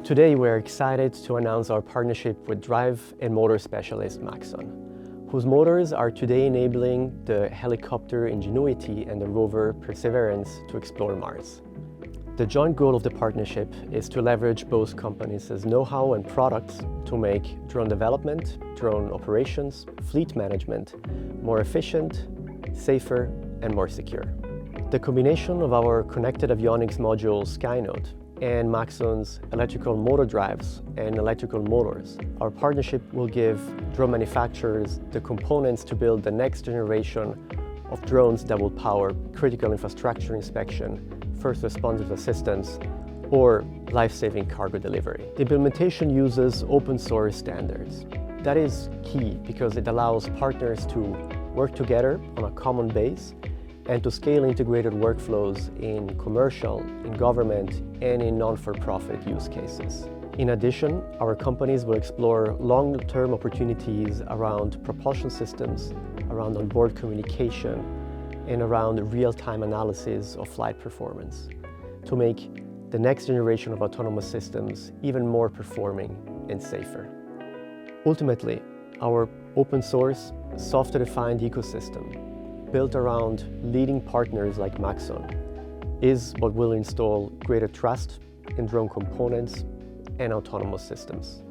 Today we're excited to announce our partnership with drive and motor specialist Maxon, whose motors are today enabling the helicopter Ingenuity and the rover Perseverance to explore Mars. The joint goal of the partnership is to leverage both companies' know-how and products to make drone development, drone operations, fleet management more efficient, safer, and more secure. The combination of our connected avionics module Skynote and Maxon's electrical motor drives and electrical motors, our partnership will give drone manufacturers the components to build the next generation of drones that will power critical infrastructure inspection, first responders assistance, or life-saving cargo delivery. The implementation uses open source standards. That is key because it allows partners to work together on a common base and to scale integrated workflows in commercial, in government, and in non-for-profit use cases. In addition, our companies will explore long-term opportunities around propulsion systems, around onboard communication, and around real-time analysis of flight performance to make the next generation of autonomous systems even more performing and safer. Ultimately, our open source, software-defined ecosystem built around leading partners like Maxon is what will install greater trust in drone components and autonomous systems.